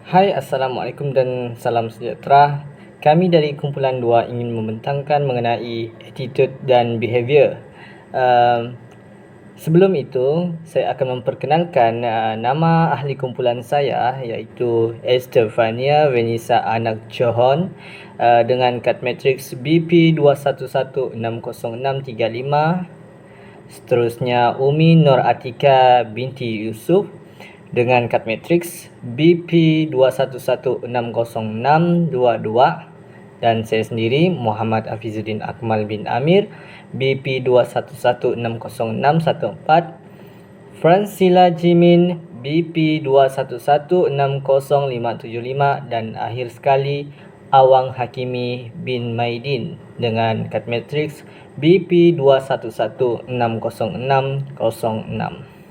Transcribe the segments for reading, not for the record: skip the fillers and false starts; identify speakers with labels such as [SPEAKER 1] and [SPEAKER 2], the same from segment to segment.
[SPEAKER 1] Hai, Assalamualaikum dan salam sejahtera. Kami dari kumpulan 2 ingin membentangkan mengenai attitude dan behavior. Sebelum itu, saya akan memperkenalkan nama ahli kumpulan saya, iaitu Estefania Venisa Anak Johon dengan kad matriks BP21160635. Seterusnya Umi Nur Atika binti Yusuf dengan kad matriks BP21160622, dan saya sendiri Muhammad Hafizuddin Akmal bin Amir BP21160614, Fransila Jimin BP21160575, dan akhir sekali Awang Hakimi bin Maidin dengan kad matriks BP21160606.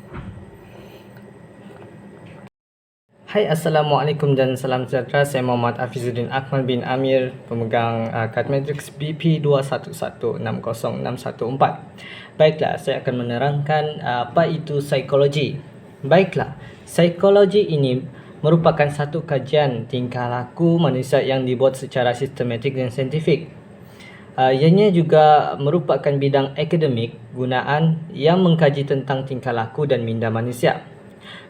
[SPEAKER 1] Hai, Assalamualaikum dan salam sejahtera. Saya Muhammad Hafizuddin Akmal bin Amir, pemegang kad matriks BP21160614. Baiklah, saya akan menerangkan apa itu psikologi. Baiklah, psikologi ini merupakan satu kajian tingkah laku manusia yang dibuat secara sistematik dan saintifik. Ianya juga merupakan bidang akademik gunaan yang mengkaji tentang tingkah laku dan minda manusia.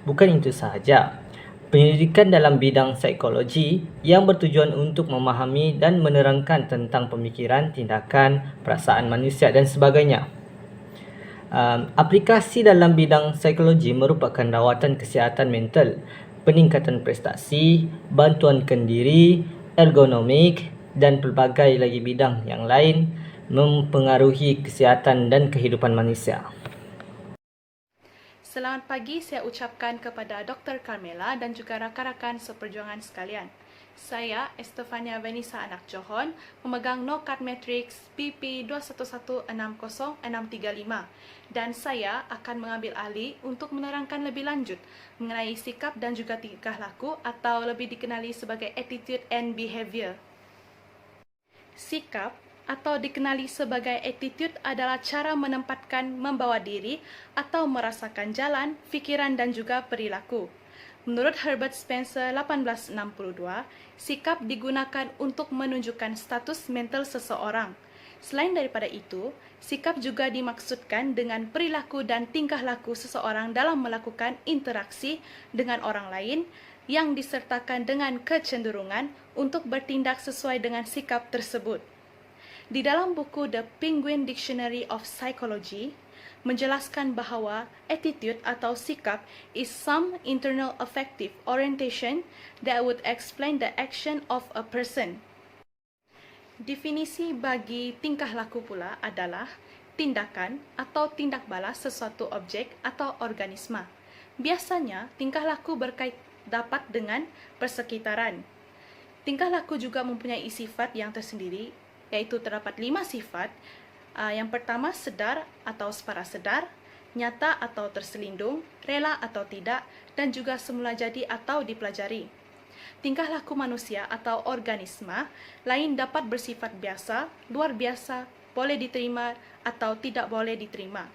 [SPEAKER 1] Bukan itu sahaja, penyelidikan dalam bidang psikologi yang bertujuan untuk memahami dan menerangkan tentang pemikiran, tindakan, perasaan manusia dan sebagainya. Aplikasi dalam bidang psikologi merupakan rawatan kesihatan mental, peningkatan prestasi, bantuan kendiri, ergonomik dan pelbagai lagi bidang yang lain mempengaruhi kesihatan dan kehidupan manusia.
[SPEAKER 2] Selamat pagi, saya ucapkan kepada Dr. Carmela dan juga rakan-rakan seperjuangan sekalian. Saya, Estefania Venisa Anak Johon, memegang no-card matrix BP21160635, dan saya akan mengambil alih untuk menerangkan lebih lanjut mengenai sikap dan juga tingkah laku atau lebih dikenali sebagai attitude and behavior. Sikap atau dikenali sebagai attitude adalah cara menempatkan, membawa diri atau merasakan jalan, fikiran dan juga perilaku. Menurut Herbert Spencer 1862, sikap digunakan untuk menunjukkan status mental seseorang. Selain daripada itu, sikap juga dimaksudkan dengan perilaku dan tingkah laku seseorang dalam melakukan interaksi dengan orang lain yang disertakan dengan kecenderungan untuk bertindak sesuai dengan sikap tersebut. Di dalam buku The Penguin Dictionary of Psychology, menjelaskan bahawa attitude atau sikap is some internal affective orientation that would explain the action of a person. Definisi bagi tingkah laku pula adalah tindakan atau tindak balas sesuatu objek atau organisma. Biasanya, tingkah laku berkait dapat dengan persekitaran. Tingkah laku juga mempunyai sifat yang tersendiri, iaitu terdapat 5 sifat. Yang pertama, sedar atau separasedar, nyata atau terselindung, rela atau tidak, dan juga semula jadi atau dipelajari. Tingkah laku manusia atau organisma lain dapat bersifat biasa, luar biasa, boleh diterima atau tidak boleh diterima.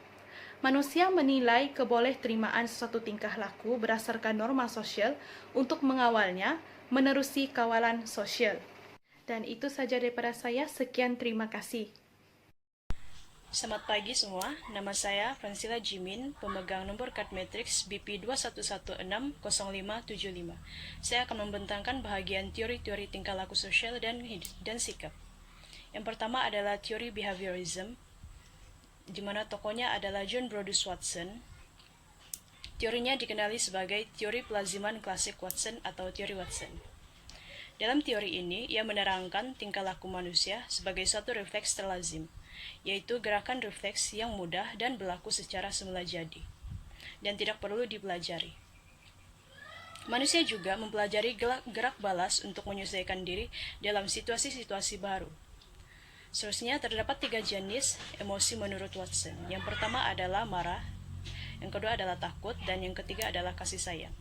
[SPEAKER 2] Manusia menilai kebolehterimaan sesuatu tingkah laku berdasarkan norma sosial untuk mengawalnya, menerusi kawalan sosial. Dan itu saja daripada saya. Sekian, terima kasih.
[SPEAKER 3] Selamat pagi semua, nama saya Fransila Jimin, pemegang nomor kad matriks BP21160575. Saya akan membentangkan bahagian teori-teori tingkah laku sosial dan sikap. Yang pertama adalah teori behaviorism, di mana tokohnya adalah John Brodus Watson. Teorinya dikenali sebagai teori pelaziman klasik Watson atau teori Watson. Dalam teori ini, ia menerangkan tingkah laku manusia sebagai suatu refleks terlazim, yaitu gerakan refleks yang mudah dan berlaku secara semula jadi, dan tidak perlu dipelajari. Manusia juga mempelajari gerak balas untuk menyesuaikan diri dalam situasi-situasi baru. Seterusnya, terdapat 3 jenis emosi menurut Watson. Yang pertama adalah marah, yang kedua adalah takut, dan yang ketiga adalah kasih sayang.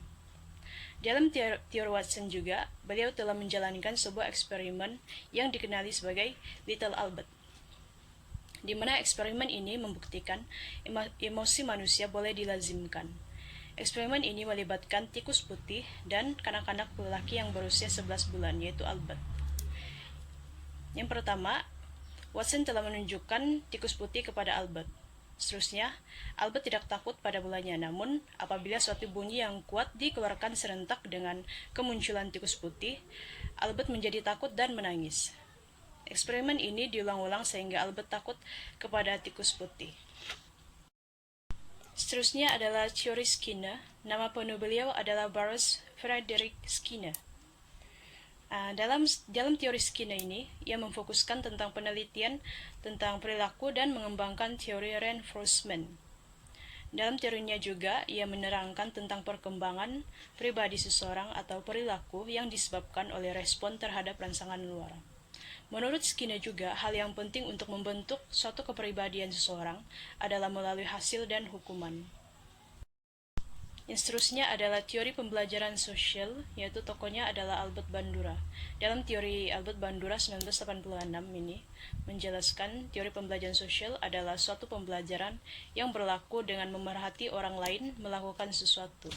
[SPEAKER 3] Dalam teori Watson juga, beliau telah menjalankan sebuah eksperimen yang dikenali sebagai Little Albert, di mana eksperimen ini membuktikan emosi manusia boleh dilazimkan. Eksperimen ini melibatkan tikus putih dan kanak-kanak lelaki yang berusia 11 bulan, yaitu Albert. Yang pertama, Watson telah menunjukkan tikus putih kepada Albert. Seterusnya, Albert tidak takut pada bolanya, namun apabila suatu bunyi yang kuat dikeluarkan serentak dengan kemunculan tikus putih, Albert menjadi takut dan menangis. Eksperimen ini diulang-ulang sehingga Albert takut kepada tikus putih. Seterusnya adalah teori Skinner. Nama penuh beliau adalah Burroughs Frederick Skinner. Dalam teori Skinner ini, ia memfokuskan tentang penelitian tentang perilaku dan mengembangkan teori reinforcement. Dalam teorinya juga, ia menerangkan tentang perkembangan pribadi seseorang atau perilaku yang disebabkan oleh respon terhadap rangsangan luar. Menurut Skinner juga, hal yang penting untuk membentuk suatu kepribadian seseorang adalah melalui hasil dan hukuman. Yang seterusnya adalah teori pembelajaran sosial, yaitu tokohnya adalah Albert Bandura. Dalam teori Albert Bandura 1986 ini menjelaskan teori pembelajaran sosial adalah suatu pembelajaran yang berlaku dengan memerhati orang lain melakukan sesuatu.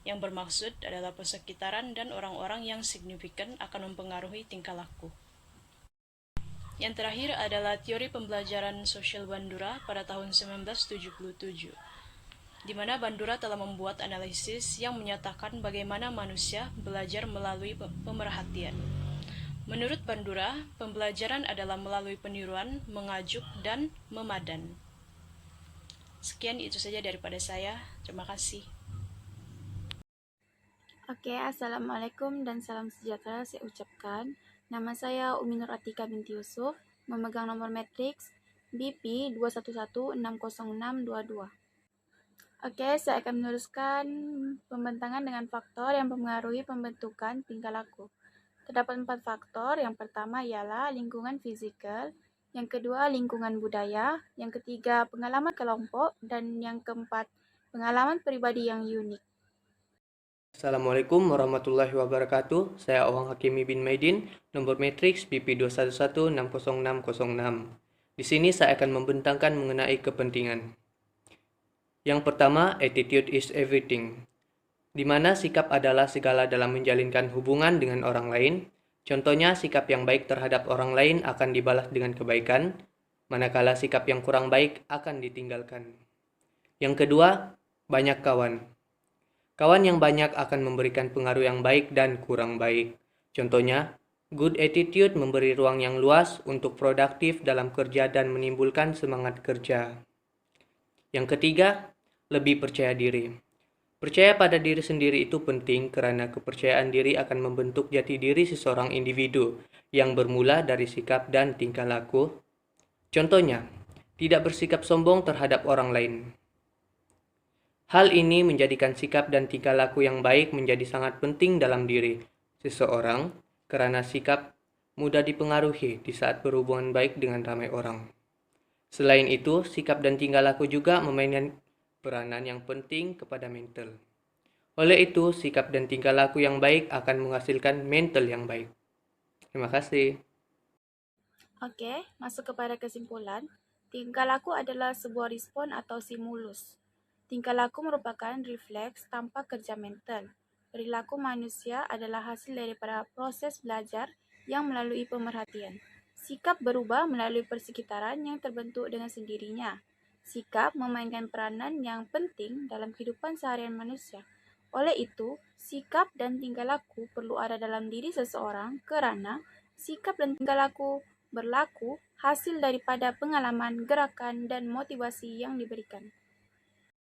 [SPEAKER 3] Yang bermaksud adalah persekitaran dan orang-orang yang signifikan akan mempengaruhi tingkah laku. Yang terakhir adalah teori pembelajaran sosial Bandura pada tahun 1977. Di mana Bandura telah membuat analisis yang menyatakan bagaimana manusia belajar melalui pemerhatian. Menurut Bandura, pembelajaran adalah melalui peniruan, mengajuk, dan memadan. Sekian itu saja daripada saya. Terima kasih.
[SPEAKER 4] Oke, Assalamualaikum dan salam sejahtera saya ucapkan. Nama saya Umi Nur Atika binti Yusuf, memegang nomor matriks BP 2116062. Oke, saya akan meneruskan pembentangan dengan faktor yang mempengaruhi pembentukan tingkah laku. Terdapat 4 faktor. Yang pertama ialah lingkungan fisikal, yang kedua lingkungan budaya, yang ketiga pengalaman kelompok, dan yang keempat pengalaman pribadi yang unik.
[SPEAKER 5] Assalamualaikum warahmatullahi wabarakatuh. Saya Awang Hakimi bin Maidin, nomor matriks BP 211606606. Di sini saya akan membentangkan mengenai kepentingan. Yang pertama, attitude is everything, di mana sikap adalah segala dalam menjalinkan hubungan dengan orang lain. Contohnya, sikap yang baik terhadap orang lain akan dibalas dengan kebaikan, manakala sikap yang kurang baik akan ditinggalkan. Yang kedua, banyak kawan. Kawan yang banyak akan memberikan pengaruh yang baik dan kurang baik. Contohnya, good attitude memberi ruang yang luas untuk produktif dalam kerja dan menimbulkan semangat kerja. Yang ketiga, lebih percaya diri. Percaya pada diri sendiri itu penting karena kepercayaan diri akan membentuk jati diri seseorang individu yang bermula dari sikap dan tingkah laku. Contohnya, tidak bersikap sombong terhadap orang lain. Hal ini menjadikan sikap dan tingkah laku yang baik menjadi sangat penting dalam diri seseorang karena sikap mudah dipengaruhi di saat berhubungan baik dengan ramai orang. Selain itu, sikap dan tingkah laku juga memainkan peranan yang penting kepada mental. Oleh itu, sikap dan tingkah laku yang baik akan menghasilkan mental yang baik. Terima kasih.
[SPEAKER 4] Oke, masuk kepada kesimpulan. Tingkah laku adalah sebuah respon atau stimulus. Tingkah laku merupakan refleks tanpa kerja mental. Perilaku manusia adalah hasil daripada proses belajar yang melalui pemerhatian. Sikap berubah melalui persekitaran yang terbentuk dengan sendirinya. Sikap memainkan peranan yang penting dalam kehidupan seharian manusia. Oleh itu, sikap dan tingkah laku perlu ada dalam diri seseorang kerana sikap dan tingkah laku berlaku hasil daripada pengalaman, gerakan, dan motivasi yang diberikan.